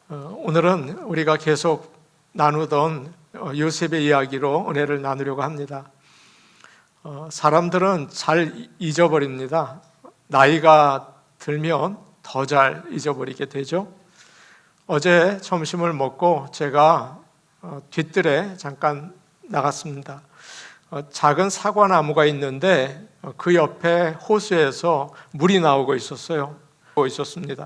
오늘은 우리가 계속 나누던 요셉의 이야기로 은혜를 나누려고 합니다. 사람들은 잘 잊어버립니다. 나이가 들면 더 잘 잊어버리게 되죠. 어제 점심을 먹고 제가 뒤뜰에 잠깐 나갔습니다. 작은 사과나무가 있는데 그 옆에 호수에서 물이 나오고 있었습니다.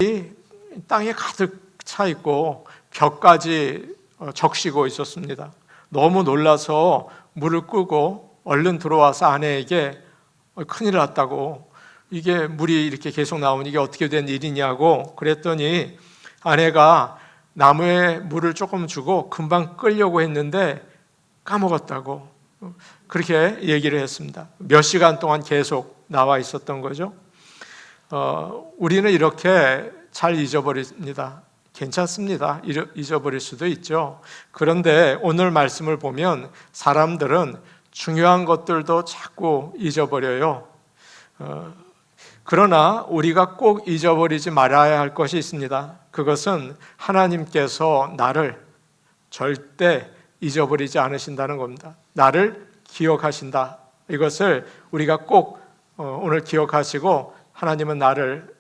땅에 가득 차 있고 벽까지 적시고 있었습니다. 너무 놀라서 물을 끄고 얼른 들어와서 아내에게 큰일 났다고, 이게 물이 이렇게 계속 나오니 이게 어떻게 된 일이냐고 그랬더니 아내가 나무에 물을 조금 주고 금방 끄려고 했는데 까먹었다고 그렇게 얘기를 했습니다. 몇 시간 동안 계속 나와 있었던 거죠. 우리는 이렇게 잘 잊어버립니다. 괜찮습니다. 잊어버릴 수도 있죠. 그런데 오늘 말씀을 보면 사람들은 중요한 것들도 자꾸 잊어버려요. 그러나 우리가 꼭 잊어버리지 말아야 할 것이 있습니다. 그것은 하나님께서 나를 절대 잊어버리지 않으신다는 겁니다. 나를 기억하신다. 이것을 우리가 꼭 오늘 기억하시고, 하나님은 나를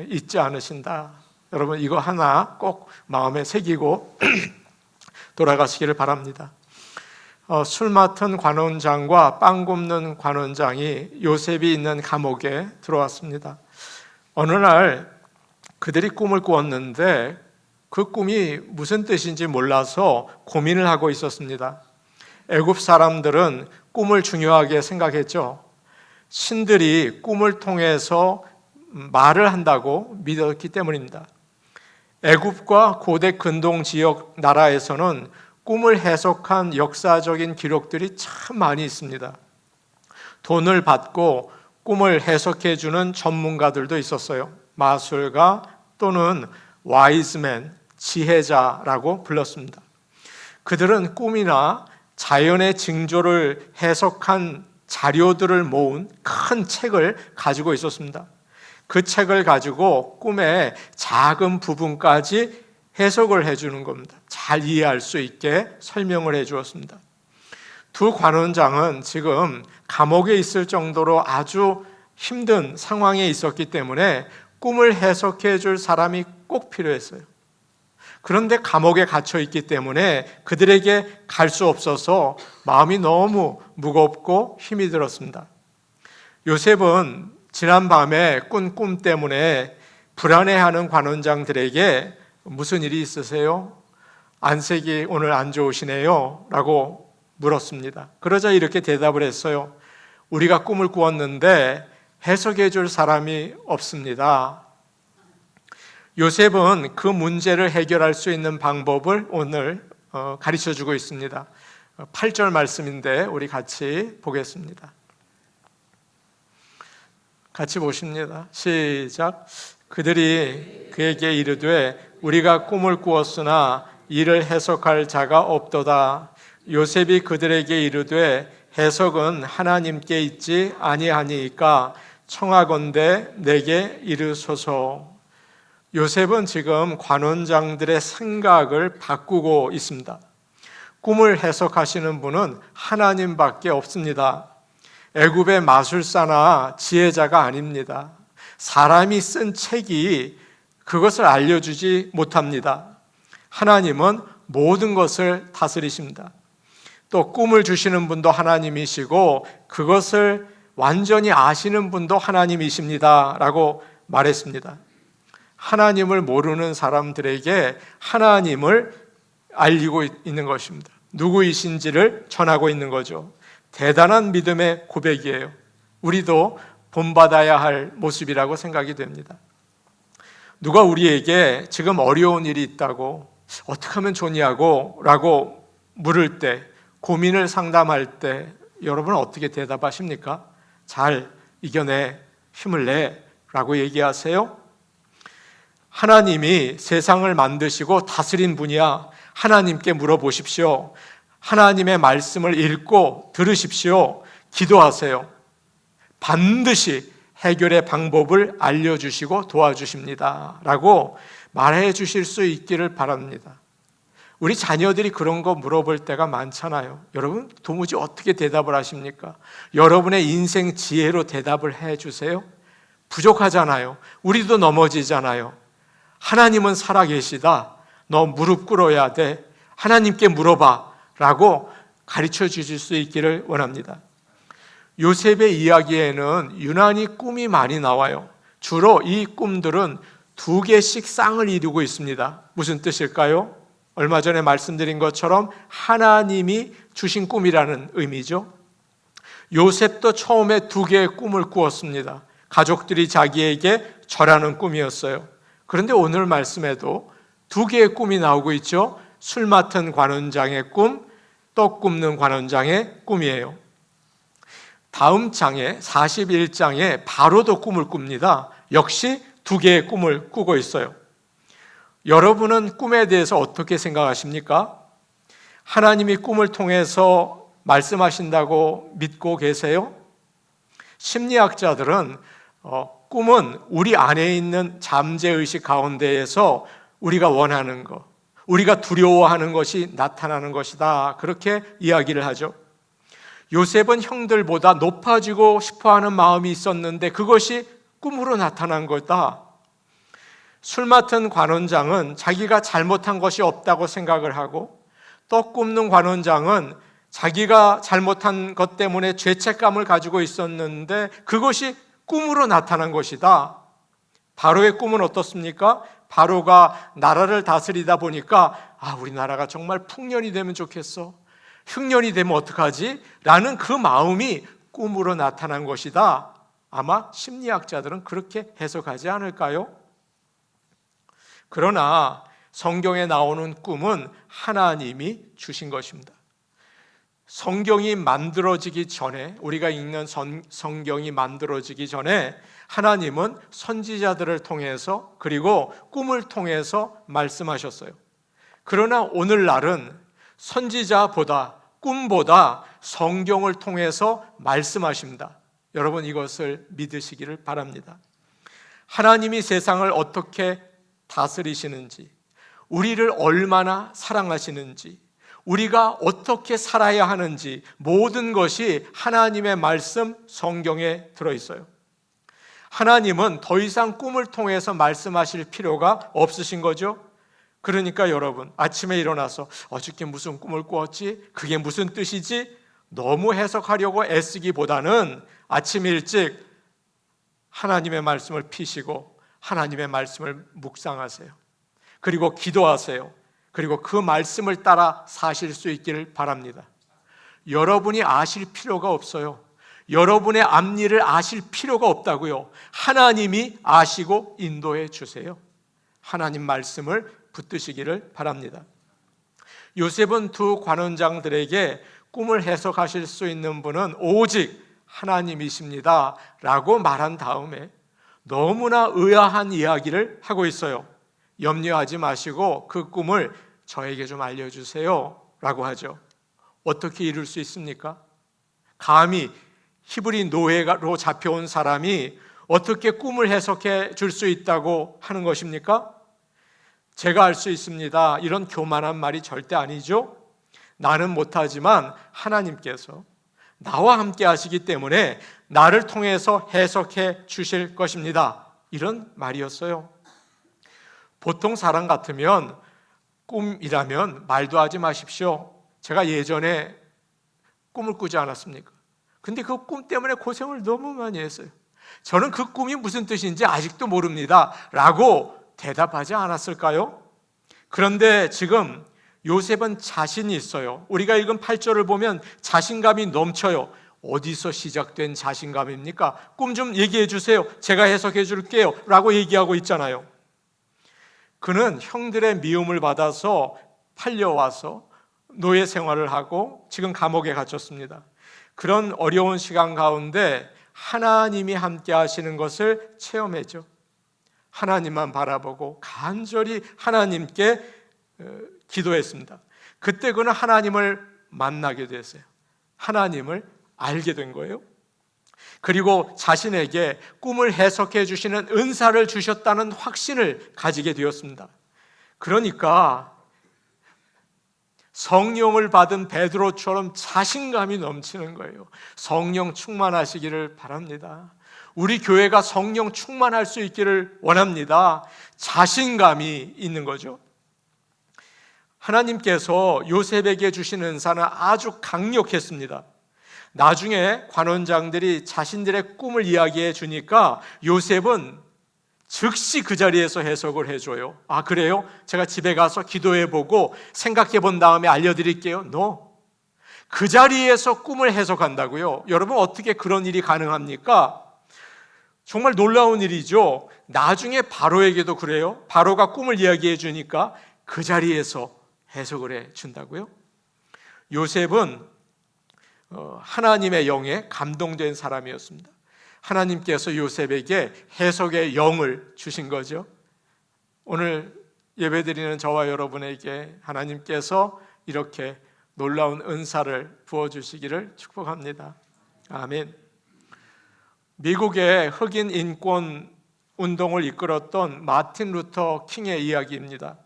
잊지 않으신다. 여러분 이거 하나 꼭 마음에 새기고 돌아가시기를 바랍니다. 술 맡은 관원장과 빵 굽는 관원장이 요셉이 있는 감옥에 들어왔습니다. 어느 날 그들이 꿈을 꾸었는데 그 꿈이 무슨 뜻인지 몰라서 고민을 하고 있었습니다. 애굽 사람들은 꿈을 중요하게 생각했죠. 신들이 꿈을 통해서 말을 한다고 믿었기 때문입니다. 애굽과 고대 근동 지역 나라에서는 꿈을 해석한 역사적인 기록들이 참 많이 있습니다. 돈을 받고 꿈을 해석해 주는 전문가들도 있었어요. 마술가 또는 와이즈맨, 지혜자라고 불렀습니다. 그들은 꿈이나 자연의 징조를 해석한 자료들을 모은 큰 책을 가지고 있었습니다. 그 책을 가지고 꿈의 작은 부분까지 해석을 해주는 겁니다. 잘 이해할 수 있게 설명을 해주었습니다. 두 관원장은 지금 감옥에 있을 정도로 아주 힘든 상황에 있었기 때문에 꿈을 해석해 줄 사람이 꼭 필요했어요. 그런데 감옥에 갇혀 있기 때문에 그들에게 갈 수 없어서 마음이 너무 무겁고 힘이 들었습니다. 요셉은 지난 밤에 꾼 꿈 때문에 불안해하는 관원장들에게 무슨 일이 있으세요? 안색이 오늘 안 좋으시네요? 라고 물었습니다. 그러자 이렇게 대답을 했어요. 우리가 꿈을 꾸었는데 해석해 줄 사람이 없습니다. 요셉은 그 문제를 해결할 수 있는 방법을 오늘 가르쳐 주고 있습니다. 8절 말씀인데 우리 같이 보겠습니다. 같이 보십니다. 시작. 그들이 그에게 이르되 우리가 꿈을 꾸었으나 이를 해석할 자가 없도다. 요셉이 그들에게 이르되 해석은 하나님께 있지 아니하니까 청하건대 내게 이르소서. 요셉은 지금 관원장들의 생각을 바꾸고 있습니다. 꿈을 해석하시는 분은 하나님밖에 없습니다. 애굽의 마술사나 지혜자가 아닙니다. 사람이 쓴 책이 그것을 알려주지 못합니다. 하나님은 모든 것을 다스리십니다. 또 꿈을 주시는 분도 하나님이시고 그것을 완전히 아시는 분도 하나님이십니다 라고 말했습니다. 하나님을 모르는 사람들에게 하나님을 알리고 있는 것입니다. 누구이신지를 전하고 있는 거죠. 대단한 믿음의 고백이에요. 우리도 본받아야 할 모습이라고 생각이 됩니다. 누가 우리에게 지금 어려운 일이 있다고, 어떻게 하면 좋냐고 라고 물을 때, 고민을 상담할 때 여러분은 어떻게 대답하십니까? 잘 이겨내, 힘을 내 라고 얘기하세요? 하나님이 세상을 만드시고 다스린 분이야. 하나님께 물어보십시오. 하나님의 말씀을 읽고 들으십시오. 기도하세요. 반드시 해결의 방법을 알려주시고 도와주십니다 라고 말해 주실 수 있기를 바랍니다. 우리 자녀들이 그런 거 물어볼 때가 많잖아요. 여러분 도무지 어떻게 대답을 하십니까? 여러분의 인생 지혜로 대답을 해 주세요. 부족하잖아요. 우리도 넘어지잖아요. 하나님은 살아계시다. 너 무릎 꿇어야 돼. 하나님께 물어봐 라고 가르쳐 주실 수 있기를 원합니다. 요셉의 이야기에는 유난히 꿈이 많이 나와요. 주로 이 꿈들은 2개씩 쌍을 이루고 있습니다. 무슨 뜻일까요? 얼마 전에 말씀드린 것처럼 하나님이 주신 꿈이라는 의미죠. 요셉도 처음에 2개의 꿈을 꾸었습니다. 가족들이 자기에게 절하는 꿈이었어요. 그런데 오늘 말씀에도 2개의 꿈이 나오고 있죠. 술 맡은 관원장의 꿈, 떡 굽는 관원장의 꿈이에요. 다음 장에 41장에 바로도 꿈을 꿉니다. 역시 2개의 꿈을 꾸고 있어요. 여러분은 꿈에 대해서 어떻게 생각하십니까? 하나님이 꿈을 통해서 말씀하신다고 믿고 계세요? 심리학자들은 꿈은 우리 안에 있는 잠재의식 가운데에서 우리가 원하는 것, 우리가 두려워하는 것이 나타나는 것이다. 그렇게 이야기를 하죠. 요셉은 형들보다 높아지고 싶어하는 마음이 있었는데 그것이 꿈으로 나타난 거다. 술 맡은 관원장은 자기가 잘못한 것이 없다고 생각을 하고, 떡 굽는 관원장은 자기가 잘못한 것 때문에 죄책감을 가지고 있었는데 그것이 꿈으로 나타난 것이다. 바로의 꿈은 어떻습니까? 바로가 나라를 다스리다 보니까 우리나라가 정말 풍년이 되면 좋겠어. 흉년이 되면 어떡하지? 라는 그 마음이 꿈으로 나타난 것이다. 아마 심리학자들은 그렇게 해석하지 않을까요? 그러나 성경에 나오는 꿈은 하나님이 주신 것입니다. 성경이 만들어지기 전에, 우리가 읽는 성경이 만들어지기 전에 하나님은 선지자들을 통해서 그리고 꿈을 통해서 말씀하셨어요. 그러나 오늘날은 선지자보다 꿈보다 성경을 통해서 말씀하십니다. 여러분 이것을 믿으시기를 바랍니다. 하나님이 세상을 어떻게 다스리시는지, 우리를 얼마나 사랑하시는지, 우리가 어떻게 살아야 하는지 모든 것이 하나님의 말씀 성경에 들어있어요. 하나님은 더 이상 꿈을 통해서 말씀하실 필요가 없으신 거죠. 그러니까 여러분 아침에 일어나서 어저께 무슨 꿈을 꾸었지? 그게 무슨 뜻이지? 너무 해석하려고 애쓰기보다는 아침 일찍 하나님의 말씀을 피시고 하나님의 말씀을 묵상하세요. 그리고 기도하세요. 그리고 그 말씀을 따라 사실 수 있기를 바랍니다. 여러분이 아실 필요가 없어요. 여러분의 앞일을 아실 필요가 없다고요. 하나님이 아시고 인도해 주세요. 하나님 말씀을 붙드시기를 바랍니다. 요셉은 2 관원장들에게 꿈을 해석하실 수 있는 분은 오직 하나님이십니다 라고 말한 다음에 너무나 의아한 이야기를 하고 있어요. 염려하지 마시고 그 꿈을 저에게 좀 알려주세요 라고 하죠. 어떻게 이룰 수 있습니까? 감히 히브리 노예로 잡혀온 사람이 어떻게 꿈을 해석해 줄 수 있다고 하는 것입니까? 제가 알 수 있습니다. 이런 교만한 말이 절대 아니죠. 나는 못하지만 하나님께서 나와 함께 하시기 때문에 나를 통해서 해석해 주실 것입니다. 이런 말이었어요. 보통 사람 같으면 꿈이라면 말도 하지 마십시오. 제가 예전에 꿈을 꾸지 않았습니까? 근데 그 꿈 때문에 고생을 너무 많이 했어요. 저는 그 꿈이 무슨 뜻인지 아직도 모릅니다 라고 대답하지 않았을까요? 그런데 지금 요셉은 자신이 있어요. 우리가 읽은 8절을 보면 자신감이 넘쳐요. 어디서 시작된 자신감입니까? 꿈 좀 얘기해 주세요. 제가 해석해 줄게요 라고 얘기하고 있잖아요. 그는 형들의 미움을 받아서 팔려와서 노예 생활을 하고 지금 감옥에 갇혔습니다. 그런 어려운 시간 가운데 하나님이 함께 하시는 것을 체험했죠. 하나님만 바라보고 간절히 하나님께 기도했습니다. 그때 그는 하나님을 만나게 됐어요. 하나님을 알게 된 거예요. 그리고 자신에게 꿈을 해석해 주시는 은사를 주셨다는 확신을 가지게 되었습니다. 그러니까 성령을 받은 베드로처럼 자신감이 넘치는 거예요. 성령 충만하시기를 바랍니다. 우리 교회가 성령 충만할 수 있기를 원합니다. 자신감이 있는 거죠. 하나님께서 요셉에게 주신 은사는 아주 강력했습니다. 나중에 관원장들이 자신들의 꿈을 이야기해 주니까 요셉은 즉시 그 자리에서 해석을 해줘요. 아, 그래요? 제가 집에 가서 기도해 보고 생각해 본 다음에 알려드릴게요. No. 그 자리에서 꿈을 해석한다고요? 여러분, 어떻게 그런 일이 가능합니까? 정말 놀라운 일이죠. 나중에 바로에게도 그래요. 바로가 꿈을 이야기해 주니까 그 자리에서 해석을 해 준다고요? 요셉은 하나님의 영에 감동된 사람이었습니다. 하나님께서 요셉에게 해석의 영을 주신 거죠. 오늘 예배드리는 저와 여러분에게 하나님께서 이렇게 놀라운 은사를 부어주시기를 축복합니다. 아멘. 미국의 흑인 인권 운동을 이끌었던 마틴 루터 킹의 이야기입니다.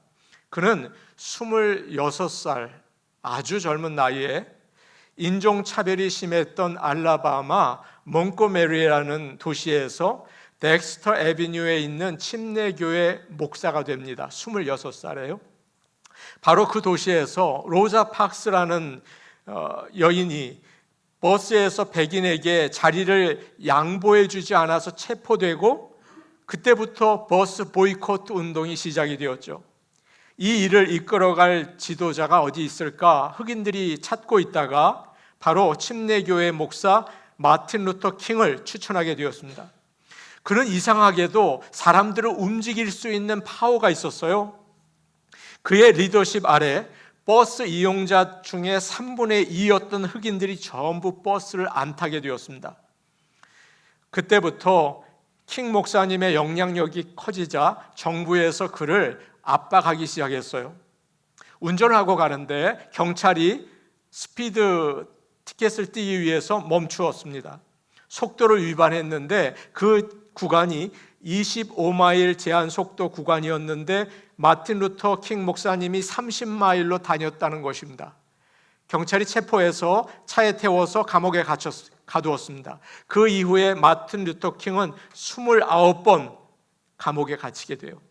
그는 26살 아주 젊은 나이에 인종차별이 심했던 알라바마 몽고메리라는 도시에서 덱스터 애비뉴에 있는 침례교회 목사가 됩니다. 26살이에요. 바로 그 도시에서 로자 박스라는 여인이 버스에서 백인에게 자리를 양보해 주지 않아서 체포되고 그때부터 버스 보이콧 운동이 시작이 되었죠. 이 일을 이끌어갈 지도자가 어디 있을까 흑인들이 찾고 있다가 바로 침례교회 목사 마틴 루터 킹을 추천하게 되었습니다. 그는 이상하게도 사람들을 움직일 수 있는 파워가 있었어요. 그의 리더십 아래 버스 이용자 중에 3분의 2였던 흑인들이 전부 버스를 안 타게 되었습니다. 그때부터 킹 목사님의 영향력이 커지자 정부에서 그를 압박하기 시작했어요. 운전을 하고 가는데 경찰이 스피드 티켓을 떼기 위해서 멈추었습니다. 속도를 위반했는데 그 구간이 25마일 제한 속도 구간이었는데 마틴 루터 킹 목사님이 30마일로 다녔다는 것입니다. 경찰이 체포해서 차에 태워서 감옥에 가두었습니다. 그 이후에 마틴 루터 킹은 29번 감옥에 갇히게 돼요.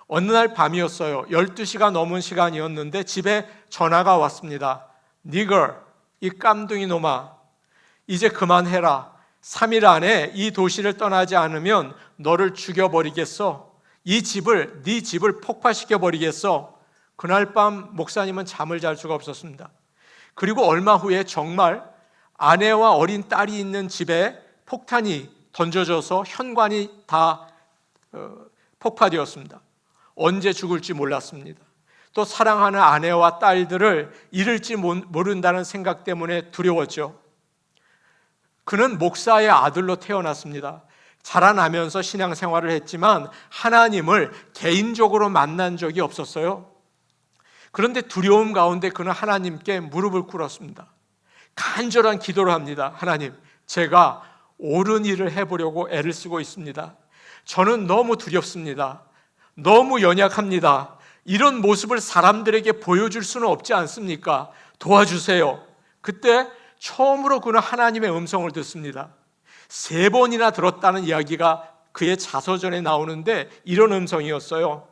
어느 날 밤이었어요. 12시가 넘은 시간이었는데 집에 전화가 왔습니다. 니걸, 이 깜둥이 놈아, 이제 그만해라. 3일 안에 이 도시를 떠나지 않으면 너를 죽여버리겠어. 네 집을 폭파시켜버리겠어. 그날 밤 목사님은 잠을 잘 수가 없었습니다. 그리고 얼마 후에 정말 아내와 어린 딸이 있는 집에 폭탄이 던져져서 현관이 다 폭파되었습니다. 언제 죽을지 몰랐습니다. 또 사랑하는 아내와 딸들을 잃을지 모른다는 생각 때문에 두려웠죠. 그는 목사의 아들로 태어났습니다. 자라나면서 신앙생활을 했지만 하나님을 개인적으로 만난 적이 없었어요. 그런데 두려움 가운데 그는 하나님께 무릎을 꿇었습니다. 간절한 기도를 합니다. 하나님, 제가 옳은 일을 해보려고 애를 쓰고 있습니다. 저는 너무 두렵습니다. 너무 연약합니다. 이런 모습을 사람들에게 보여줄 수는 없지 않습니까? 도와주세요. 그때 처음으로 그는 하나님의 음성을 듣습니다. 3번이나 들었다는 이야기가 그의 자서전에 나오는데 이런 음성이었어요.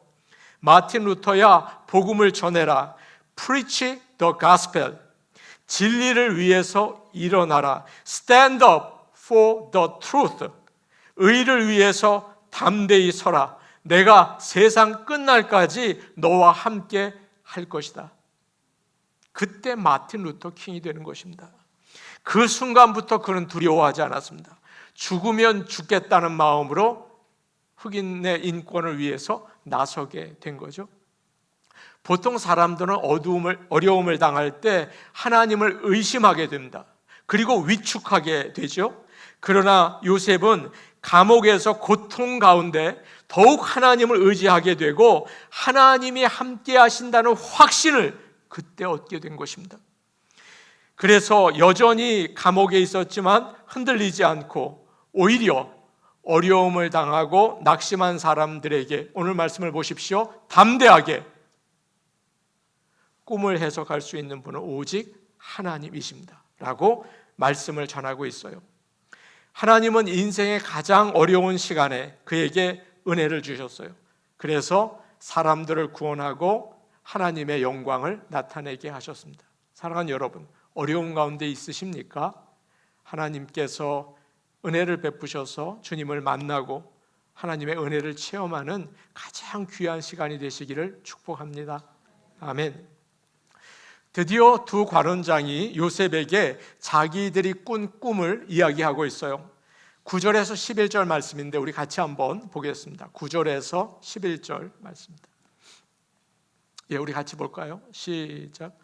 마틴 루터야, 복음을 전해라. Preach the gospel. 진리를 위해서 일어나라. Stand up for the truth. 의를 위해서 담대히 서라. 내가 세상 끝날까지 너와 함께 할 것이다. 그때 마틴 루터 킹이 되는 것입니다. 그 순간부터 그는 두려워하지 않았습니다. 죽으면 죽겠다는 마음으로 흑인의 인권을 위해서 나서게 된 거죠. 보통 사람들은 어려움을 당할 때 하나님을 의심하게 됩니다. 그리고 위축하게 되죠. 그러나 요셉은 감옥에서 고통 가운데 더욱 하나님을 의지하게 되고 하나님이 함께 하신다는 확신을 그때 얻게 된 것입니다. 그래서 여전히 감옥에 있었지만 흔들리지 않고 오히려 어려움을 당하고 낙심한 사람들에게 오늘 말씀을 보십시오. 담대하게 꿈을 해석할 수 있는 분은 오직 하나님이십니다 라고 말씀을 전하고 있어요. 하나님은 인생의 가장 어려운 시간에 그에게 은혜를 주셨어요. 그래서 사람들을 구원하고 하나님의 영광을 나타내게 하셨습니다. 사랑하는 여러분, 어려운 가운데 있으십니까? 하나님께서 은혜를 베푸셔서 주님을 만나고 하나님의 은혜를 체험하는 가장 귀한 시간이 되시기를 축복합니다. 아멘. 드디어 두 관원장이 요셉에게 자기들이 꾼 꿈을 이야기하고 있어요. 9절에서 11절 말씀인데 우리 같이 한번 보겠습니다. 9절에서 11절 말씀입니다. 예, 우리 같이 볼까요? 시작.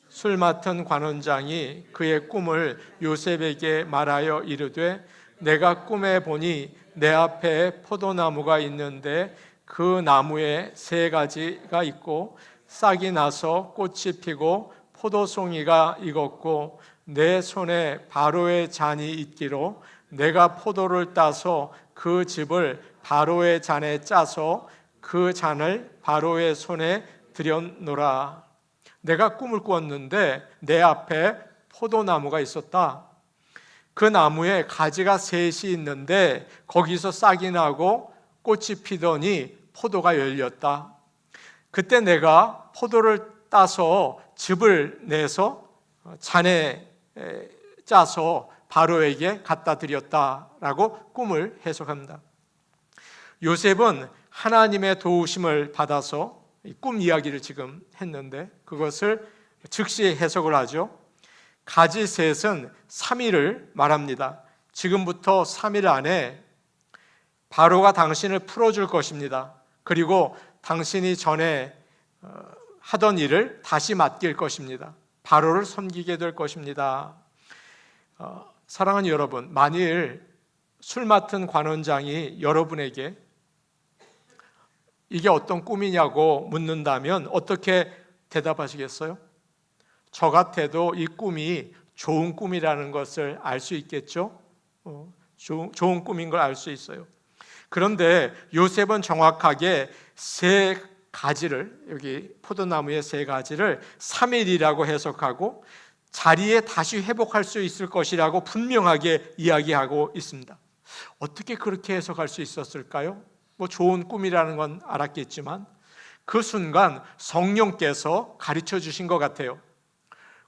술 맡은 관원장이 그의 꿈을 요셉에게 말하여 이르되 내가 꿈에 보니 내 앞에 포도나무가 있는데 그 나무에 세 가지가 있고 싹이 나서 꽃이 피고 포도송이가 익었고 내 손에 바로의 잔이 있기로 내가 포도를 따서 그 즙을 바로의 잔에 짜서 그 잔을 바로의 손에 들여놓으라. 내가 꿈을 꾸었는데 내 앞에 포도나무가 있었다. 그 나무에 가지가 셋이 있는데 거기서 싹이 나고 꽃이 피더니 포도가 열렸다. 그때 내가 포도를 따서 즙을 내서 잔에 짜서 바로에게 갖다 드렸다라고 꿈을 해석합니다. 요셉은 하나님의 도우심을 받아서 꿈 이야기를 지금 했는데 그것을 즉시 해석을 하죠. 가지 셋은 3일을 말합니다. 지금부터 3일 안에 바로가 당신을 풀어줄 것입니다. 그리고 당신이 전에 하던 일을 다시 맡길 것입니다. 바로를 섬기게 될 것입니다. 사랑하는 여러분, 만일 술 맡은 관원장이 여러분에게 이게 어떤 꿈이냐고 묻는다면 어떻게 대답하시겠어요? 저 같아도 이 꿈이 좋은 꿈이라는 것을 알 수 있겠죠? 좋은 꿈인 걸 알 수 있어요. 그런데 요셉은 정확하게 세 가지를, 여기 포도나무의 세 가지를 3일이라고 해석하고 자리에 다시 회복할 수 있을 것이라고 분명하게 이야기하고 있습니다. 어떻게 그렇게 해석할 수 있었을까요? 좋은 꿈이라는 건 알았겠지만 그 순간 성령께서 가르쳐 주신 것 같아요.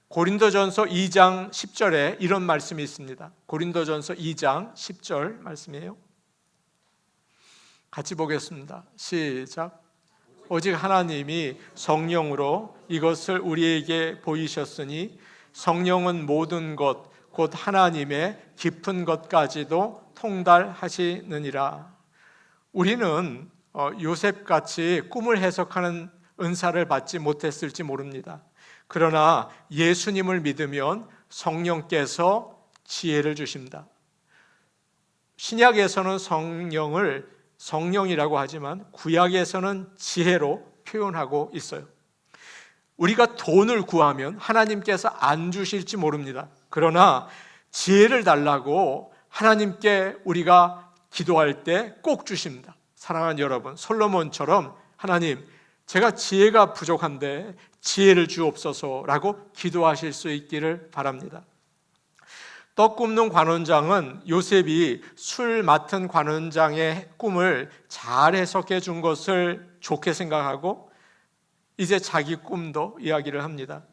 고린도전서 2장 10절에 이런 말씀이 있습니다. 고린도전서 2장 10절 말씀이에요. 같이 보겠습니다. 시작. 오직 하나님이 성령으로 이것을 우리에게 보이셨으니 성령은 모든 것 곧 하나님의 깊은 것까지도 통달하시느니라. 우리는 요셉같이 꿈을 해석하는 은사를 받지 못했을지 모릅니다. 그러나 예수님을 믿으면 성령께서 지혜를 주십니다. 신약에서는 성령을 성령이라고 하지만 구약에서는 지혜로 표현하고 있어요. 우리가 돈을 구하면 하나님께서 안 주실지 모릅니다. 그러나 지혜를 달라고 하나님께 우리가 기도할 때 꼭 주십니다. 사랑하는 여러분, 솔로몬처럼 하나님, 제가 지혜가 부족한데 지혜를 주옵소서라고 기도하실 수 있기를 바랍니다. 떡 굽는 관원장은 요셉이 술 맡은 관원장의 꿈을 잘 해석해 준 것을 좋게 생각하고 이제 자기 꿈도 이야기를 합니다.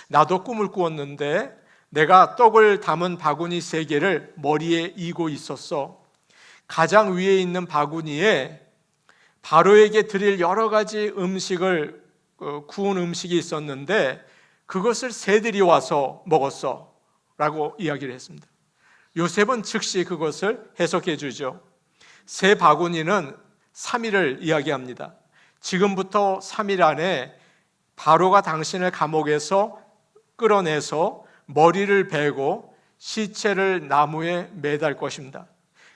나도 꿈을 꾸었는데 내가 떡을 담은 바구니 3개를 머리에 이고 있었어. 가장 위에 있는 바구니에 바로에게 드릴 여러 가지 음식을 구운 음식이 있었는데 그것을 새들이 와서 먹었어 라고 이야기를 했습니다. 요셉은 즉시 그것을 해석해 주죠. 새 바구니는 3일을 이야기합니다. 지금부터 3일 안에 바로가 당신을 감옥에서 끌어내서 머리를 베고 시체를 나무에 매달 것입니다.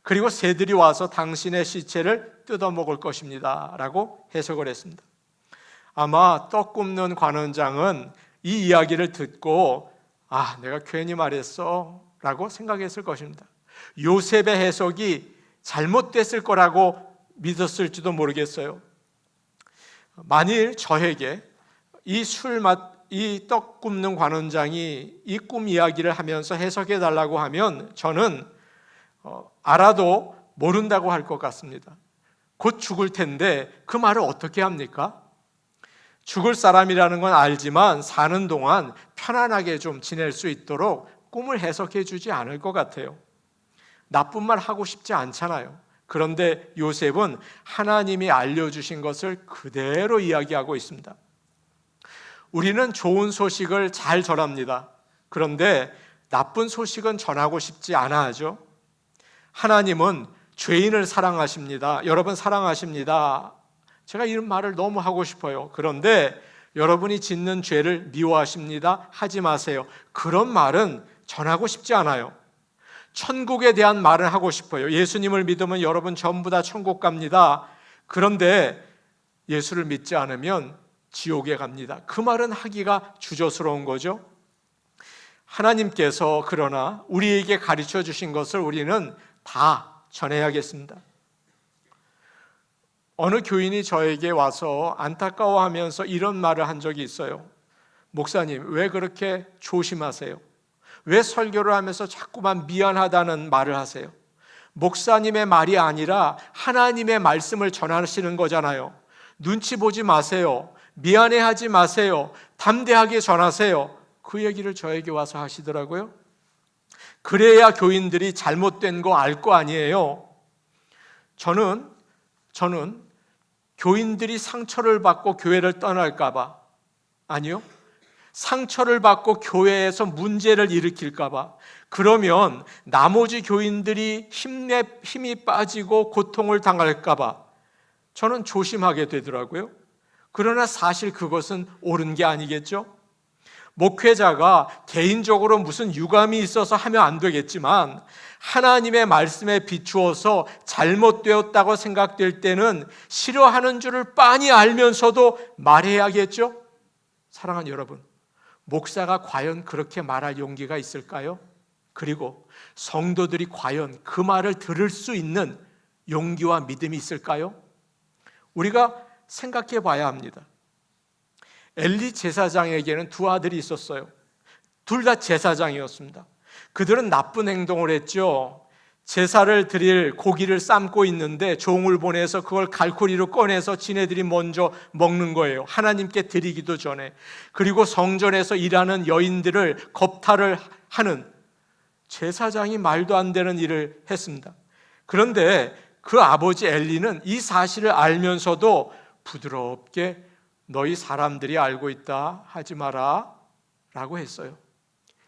그리고 새들이 와서 당신의 시체를 뜯어먹을 것입니다 라고 해석을 했습니다. 아마 떡 굽는 관원장은 이 이야기를 듣고 내가 괜히 말했어 라고 생각했을 것입니다. 요셉의 해석이 잘못됐을 거라고 믿었을지도 모르겠어요. 만일 저에게 이 떡 굽는 관원장이 이 꿈 이야기를 하면서 해석해 달라고 하면 저는 알아도 모른다고 할 것 같습니다. 곧 죽을 텐데 그 말을 어떻게 합니까? 죽을 사람이라는 건 알지만 사는 동안 편안하게 좀 지낼 수 있도록 꿈을 해석해 주지 않을 것 같아요. 나쁜 말 하고 싶지 않잖아요. 그런데 요셉은 하나님이 알려주신 것을 그대로 이야기하고 있습니다. 우리는 좋은 소식을 잘 전합니다. 그런데 나쁜 소식은 전하고 싶지 않아 하죠. 하나님은 죄인을 사랑하십니다. 여러분 사랑하십니다. 제가 이런 말을 너무 하고 싶어요. 그런데 여러분이 짓는 죄를 미워하십니다. 하지 마세요. 그런 말은 전하고 싶지 않아요. 천국에 대한 말을 하고 싶어요. 예수님을 믿으면 여러분 전부 다 천국 갑니다. 그런데 예수를 믿지 않으면 지옥에 갑니다. 그 말은 하기가 주저스러운 거죠. 하나님께서 그러나 우리에게 가르쳐 주신 것을 우리는 다 전해야겠습니다. 어느 교인이 저에게 와서 안타까워하면서 이런 말을 한 적이 있어요. 목사님, 왜 그렇게 조심하세요? 왜 설교를 하면서 자꾸만 미안하다는 말을 하세요? 목사님의 말이 아니라 하나님의 말씀을 전하시는 거잖아요. 눈치 보지 마세요. 미안해하지 마세요. 담대하게 전하세요. 그 얘기를 저에게 와서 하시더라고요. 그래야 교인들이 잘못된 거 알 거 아니에요. 저는 교인들이 상처를 받고 교회를 떠날까 봐, 아니요, 상처를 받고 교회에서 문제를 일으킬까 봐, 그러면 나머지 교인들이 힘이 빠지고 고통을 당할까 봐 저는 조심하게 되더라고요. 그러나 사실 그것은 옳은 게 아니겠죠? 목회자가 개인적으로 무슨 유감이 있어서 하면 안 되겠지만 하나님의 말씀에 비추어서 잘못되었다고 생각될 때는 싫어하는 줄을 빤히 알면서도 말해야겠죠? 사랑하는 여러분, 목사가 과연 그렇게 말할 용기가 있을까요? 그리고 성도들이 과연 그 말을 들을 수 있는 용기와 믿음이 있을까요? 우리가 생각해 봐야 합니다. 엘리 제사장에게는 두 아들이 있었어요. 둘 다 제사장이었습니다. 그들은 나쁜 행동을 했죠. 제사를 드릴 고기를 삶고 있는데 종을 보내서 그걸 갈고리로 꺼내서 지네들이 먼저 먹는 거예요. 하나님께 드리기도 전에. 그리고 성전에서 일하는 여인들을 겁탈을 하는 제사장이 말도 안 되는 일을 했습니다. 그런데 그 아버지 엘리는 이 사실을 알면서도 부드럽게 너희 사람들이 알고 있다 하지 마라 라고 했어요.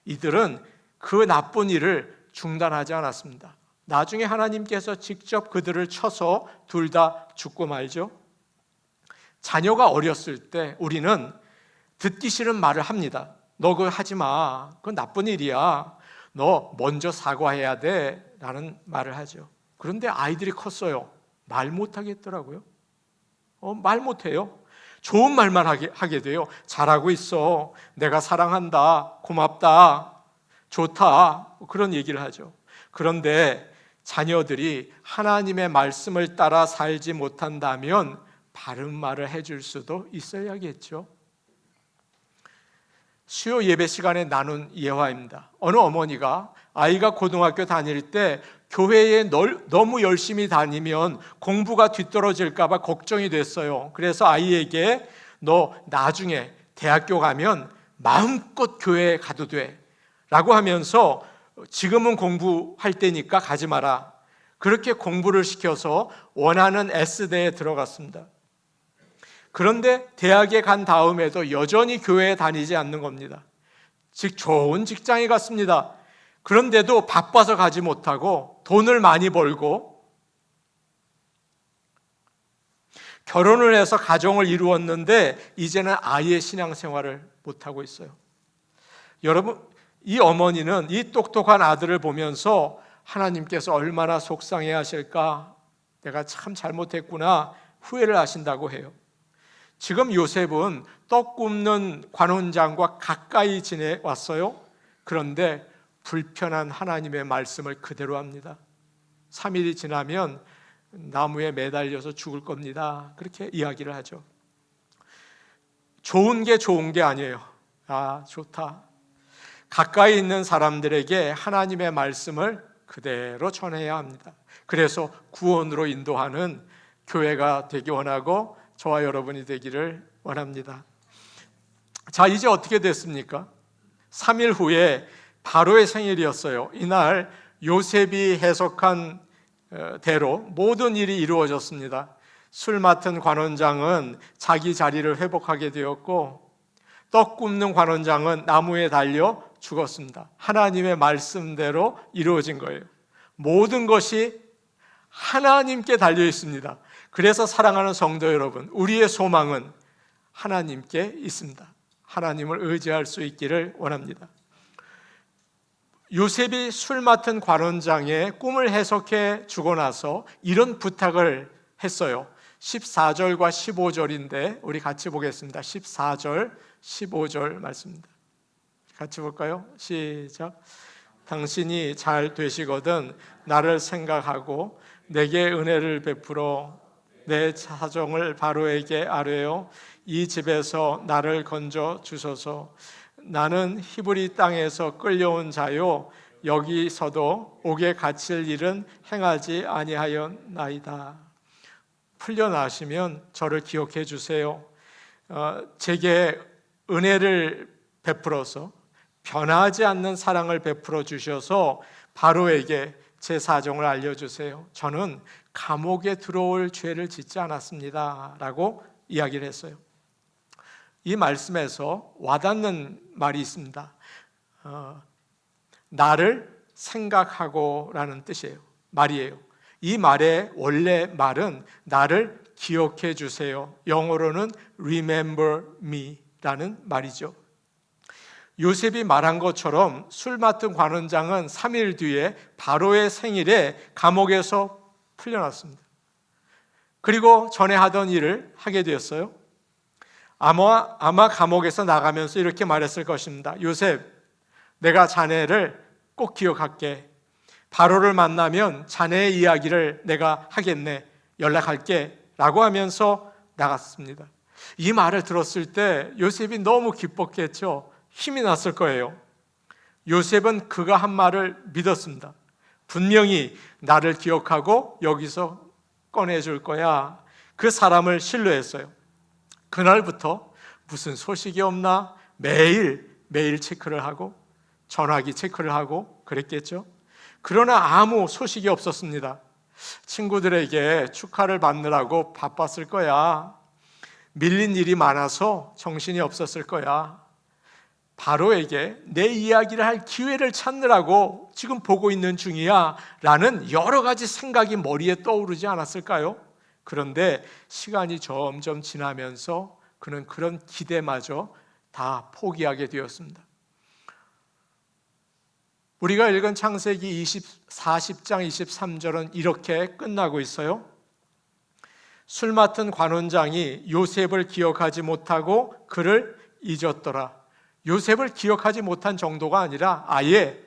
이들은 그 나쁜 일을 중단하지 않았습니다. 나중에 하나님께서 직접 그들을 쳐서 둘 다 죽고 말죠. 자녀가 어렸을 때 우리는 듣기 싫은 말을 합니다. 너 그거 하지 마. 그건 나쁜 일이야. 너 먼저 사과해야 돼 라는 말을 하죠. 그런데 아이들이 컸어요. 말 못하겠더라고요. 말 못해요. 좋은 말만 하게 돼요. 잘하고 있어. 내가 사랑한다. 고맙다. 좋다. 그런 얘기를 하죠. 그런데 자녀들이 하나님의 말씀을 따라 살지 못한다면 바른 말을 해줄 수도 있어야겠죠. 수요 예배 시간에 나눈 예화입니다. 어느 어머니가 아이가 고등학교 다닐 때 교회에 너무 열심히 다니면 공부가 뒤떨어질까 봐 걱정이 됐어요. 그래서 아이에게 너 나중에 대학교 가면 마음껏 교회에 가도 돼 라고 하면서 지금은 공부할 때니까 가지 마라. 그렇게 공부를 시켜서 원하는 S대에 들어갔습니다. 그런데 대학에 간 다음에도 여전히 교회에 다니지 않는 겁니다. 즉 좋은 직장에 갔습니다. 그런데도 바빠서 가지 못하고 돈을 많이 벌고 결혼을 해서 가정을 이루었는데 이제는 아예 신앙생활을 못하고 있어요. 여러분, 이 어머니는 이 똑똑한 아들을 보면서 하나님께서 얼마나 속상해 하실까, 내가 참 잘못했구나 후회를 하신다고 해요. 지금 요셉은 떡 굽는 관원장과 가까이 지내왔어요. 그런데 불편한 하나님의 말씀을 그대로 합니다. 3일이 지나면 나무에 매달려서 죽을 겁니다. 그렇게 이야기를 하죠. 좋은 게 아니에요. 아, 좋다. 가까이 있는 사람들에게 하나님의 말씀을 그대로 전해야 합니다. 그래서 구원으로 인도하는 교회가 되기 원하고 저와 여러분이 되기를 원합니다. 자, 이제 어떻게 됐습니까? 3일 후에 바로의 생일이었어요. 이날 요셉이 해석한 대로 모든 일이 이루어졌습니다. 술 맡은 관원장은 자기 자리를 회복하게 되었고, 떡 굽는 관원장은 나무에 달려 죽었습니다. 하나님의 말씀대로 이루어진 거예요. 모든 것이 하나님께 달려 있습니다. 그래서 사랑하는 성도 여러분, 우리의 소망은 하나님께 있습니다. 하나님을 의지할 수 있기를 원합니다. 요셉이 술 맡은 관원장의 꿈을 해석해 주고 나서 이런 부탁을 했어요. 14절과 15절인데 우리 같이 보겠습니다. 14절, 15절 말씀입니다. 같이 볼까요? 시작. 당신이 잘 되시거든 나를 생각하고 내게 은혜를 베풀어 내 사정을 바로에게 아뢰어 이 집에서 나를 건져 주소서. 나는 히브리 땅에서 끌려온 자요 여기서도 옥에 갇힐 일은 행하지 아니하였나이다. 풀려나시면 저를 기억해 주세요. 제게 은혜를 베풀어서 변하지 않는 사랑을 베풀어 주셔서 바로에게 제 사정을 알려주세요. 저는 감옥에 들어올 죄를 짓지 않았습니다 라고 이야기를 했어요. 이 말씀에서 와닿는 말이 있습니다. 나를 생각하고 라는 뜻이에요. 말이에요. 이 말의 원래 말은 나를 기억해 주세요. 영어로는 remember me 라는 말이죠. 요셉이 말한 것처럼 술 맡은 관원장은 3일 뒤에 바로의 생일에 감옥에서 풀려났습니다. 그리고 전에 하던 일을 하게 되었어요. 아마 감옥에서 나가면서 이렇게 말했을 것입니다. 요셉, 내가 자네를 꼭 기억할게. 바로를 만나면 자네의 이야기를 내가 하겠네. 연락할게 라고 하면서 나갔습니다. 이 말을 들었을 때 요셉이 너무 기뻤겠죠. 힘이 났을 거예요. 요셉은 그가 한 말을 믿었습니다. 분명히 나를 기억하고 여기서 꺼내줄 거야. 그 사람을 신뢰했어요. 그날부터 무슨 소식이 없나 매일 체크를 하고 전화기 체크를 하고 그랬겠죠. 그러나 아무 소식이 없었습니다. 친구들에게 축하를 받느라고 바빴을 거야. 밀린 일이 많아서 정신이 없었을 거야. 바로에게 내 이야기를 할 기회를 찾느라고 지금 보고 있는 중이야 라는 여러 가지 생각이 머리에 떠오르지 않았을까요? 그런데 시간이 점점 지나면서 그는 그런 기대마저 다 포기하게 되었습니다. 우리가 읽은 창세기 40장 23절은 이렇게 끝나고 있어요. 술 맡은 관원장이 요셉을 기억하지 못하고 그를 잊었더라. 요셉을 기억하지 못한 정도가 아니라 아예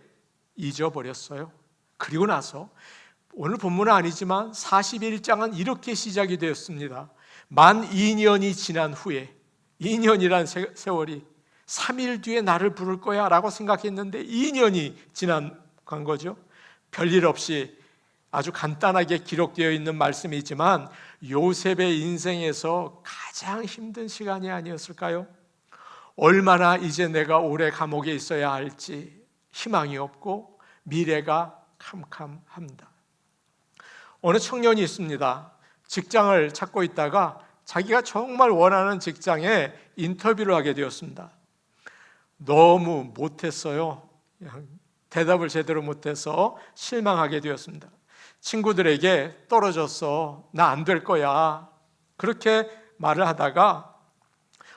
잊어버렸어요. 그리고 나서 오늘 본문은 아니지만 41장은 이렇게 시작이 되었습니다. 만 2년이 지난 후에, 2년이란 세월이 3일 뒤에 나를 부를 거야 라고 생각했는데 2년이 지난 거죠. 별일 없이 아주 간단하게 기록되어 있는 말씀이지만 요셉의 인생에서 가장 힘든 시간이 아니었을까요? 얼마나 이제 내가 오래 감옥에 있어야 할지 희망이 없고 미래가 캄캄합니다. 어느 청년이 있습니다. 직장을 찾고 있다가 자기가 정말 원하는 직장에 인터뷰를 하게 되었습니다. 너무 못했어요. 대답을 제대로 못해서 실망하게 되었습니다. 친구들에게 떨어졌어. 나 안 될 거야. 그렇게 말을 하다가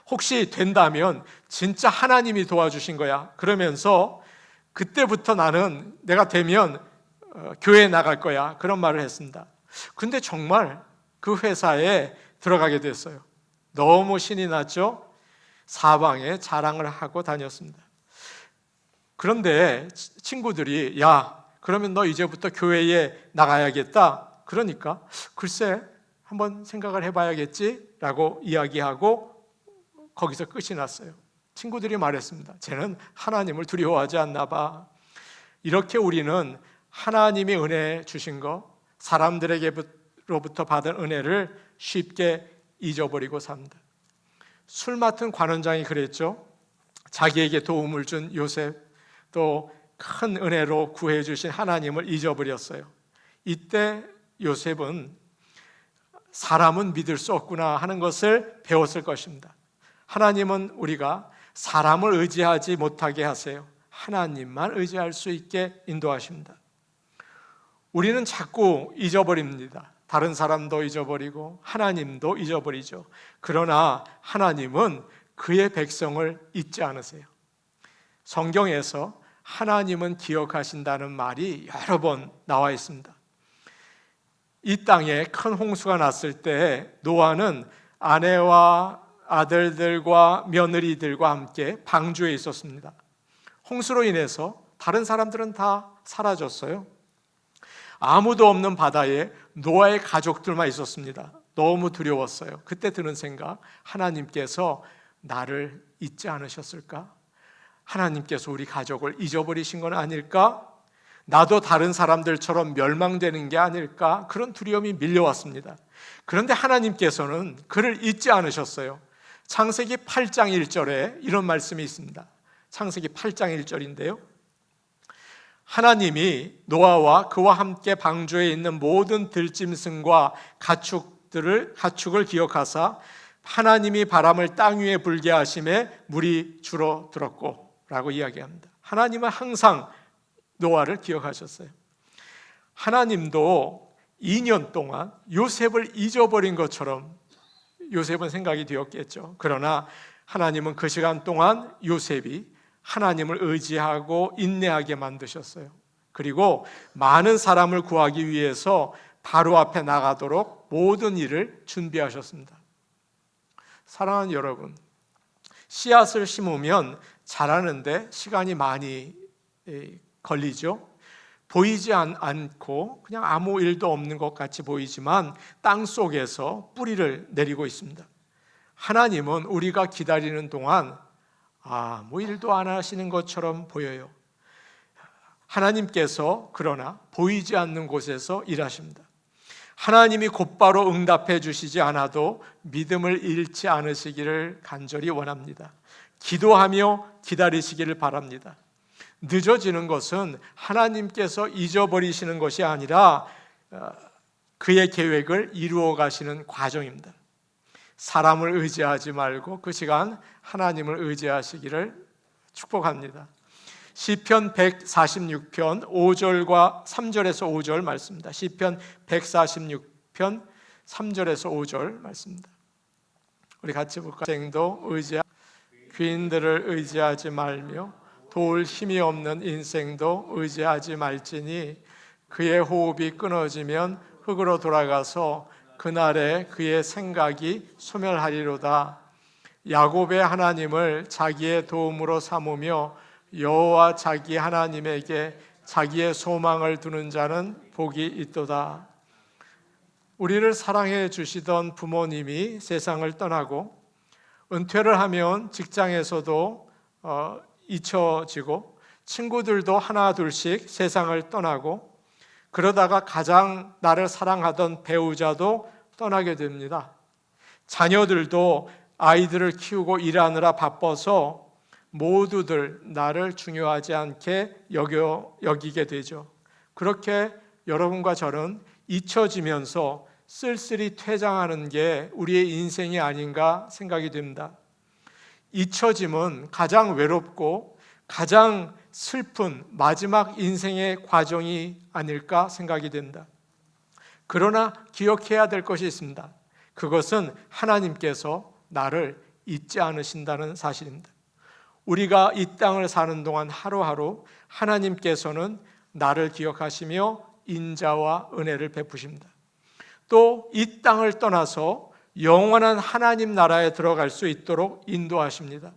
혹시 된다면 진짜 하나님이 도와주신 거야. 그러면서 그때부터 나는 내가 되면 교회에 나갈 거야. 그런 말을 했습니다. 근데 정말 그 회사에 들어가게 됐어요. 너무 신이 났죠? 사방에 자랑을 하고 다녔습니다. 그런데 친구들이 야, 그러면 너 이제부터 교회에 나가야겠다. 그러니까 글쎄 한번 생각을 해봐야겠지 라고 이야기하고 거기서 끝이 났어요. 친구들이 말했습니다. 쟤는 하나님을 두려워하지 않나 봐. 이렇게 우리는 하나님이 은혜 주신 거, 사람들에게로부터 받은 은혜를 쉽게 잊어버리고 삽니다. 술 맡은 관원장이 그랬죠. 자기에게 도움을 준 요셉, 또 큰 은혜로 구해주신 하나님을 잊어버렸어요. 이때 요셉은 사람은 믿을 수 없구나 하는 것을 배웠을 것입니다. 하나님은 우리가 사람을 의지하지 못하게 하세요. 하나님만 의지할 수 있게 인도하십니다. 우리는 자꾸 잊어버립니다. 다른 사람도 잊어버리고 하나님도 잊어버리죠. 그러나 하나님은 그의 백성을 잊지 않으세요. 성경에서 하나님은 기억하신다는 말이 여러 번 나와 있습니다. 이 땅에 큰 홍수가 났을 때 노아는 아내와 아들들과 며느리들과 함께 방주에 있었습니다. 홍수로 인해서 다른 사람들은 다 사라졌어요. 아무도 없는 바다에 노아의 가족들만 있었습니다. 너무 두려웠어요. 그때 드는 생각, 하나님께서 나를 잊지 않으셨을까? 하나님께서 우리 가족을 잊어버리신 건 아닐까? 나도 다른 사람들처럼 멸망되는 게 아닐까? 그런 두려움이 밀려왔습니다. 그런데 하나님께서는 그를 잊지 않으셨어요. 창세기 8장 1절에 이런 말씀이 있습니다. 창세기 8장 1절인데요. 하나님이 노아와 그와 함께 방주에 있는 모든 들짐승과 가축을 기억하사 하나님이 바람을 땅 위에 불게 하심에 물이 줄어들었고 라고 이야기합니다. 하나님은 항상 노아를 기억하셨어요. 하나님도 2년 동안 요셉을 잊어버린 것처럼 요셉은 생각이 되었겠죠. 그러나 하나님은 그 시간 동안 요셉이 하나님을 의지하고 인내하게 만드셨어요. 그리고 많은 사람을 구하기 위해서 바로 앞에 나가도록 모든 일을 준비하셨습니다. 사랑하는 여러분, 씨앗을 심으면 자라는데 시간이 많이 걸리죠. 보이지 않고 그냥 아무 일도 없는 것 같이 보이지만 땅 속에서 뿌리를 내리고 있습니다. 하나님은 우리가 기다리는 동안 아무 일도 안 하시는 것처럼 보여요. 하나님께서 그러나 보이지 않는 곳에서 일하십니다. 하나님이 곧바로 응답해 주시지 않아도 믿음을 잃지 않으시기를 간절히 원합니다. 기도하며 기다리시기를 바랍니다. 늦어지는 것은 하나님께서 잊어버리시는 것이 아니라 그의 계획을 이루어 가시는 과정입니다. 사람을 의지하지 말고 그 시간 하나님을 의지하시기를 축복합니다. 시편 146편 5절과 3절에서 5절 말씀입니다. 시편 146편 3절에서 5절 말씀입니다. 우리 같이 볼까요? 귀인들을 의지하지 말며 도울 힘이 없는 인생도 의지하지 말지니 그의 호흡이 끊어지면 흙으로 돌아가서 그날에 그의 생각이 소멸하리로다. 야곱의 하나님을 자기의 도움으로 삼으며 여호와 자기 하나님에게 자기의 소망을 두는 자는 복이 있도다. 우리를 사랑해 주시던 부모님이 세상을 떠나고 은퇴를 하면 직장에서도 잊혀지고 친구들도 하나 둘씩 세상을 떠나고 그러다가 가장 나를 사랑하던 배우자도 떠나게 됩니다. 자녀들도 아이들을 키우고 일하느라 바빠서 모두들 나를 중요하지 않게 여기게 되죠. 그렇게 여러분과 저는 잊혀지면서 쓸쓸히 퇴장하는 게 우리의 인생이 아닌가 생각이 됩니다. 잊혀짐은 가장 외롭고 가장 슬픈 마지막 인생의 과정이 아닐까 생각이 된다. 그러나 기억해야 될 것이 있습니다. 그것은 하나님께서 나를 잊지 않으신다는 사실입니다. 우리가 이 땅을 사는 동안 하루하루 하나님께서는 나를 기억하시며 인자와 은혜를 베푸십니다. 또 이 땅을 떠나서 영원한 하나님 나라에 들어갈 수 있도록 인도하십니다.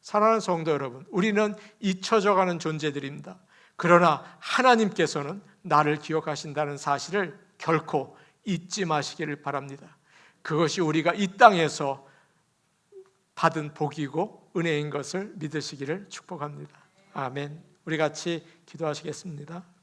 사랑하는 성도 여러분, 우리는 잊혀져가는 존재들입니다. 그러나 하나님께서는 나를 기억하신다는 사실을 결코 잊지 마시기를 바랍니다. 그것이 우리가 이 땅에서 받은 복이고 은혜인 것을 믿으시기를 축복합니다. 아멘. 우리 같이 기도하시겠습니다.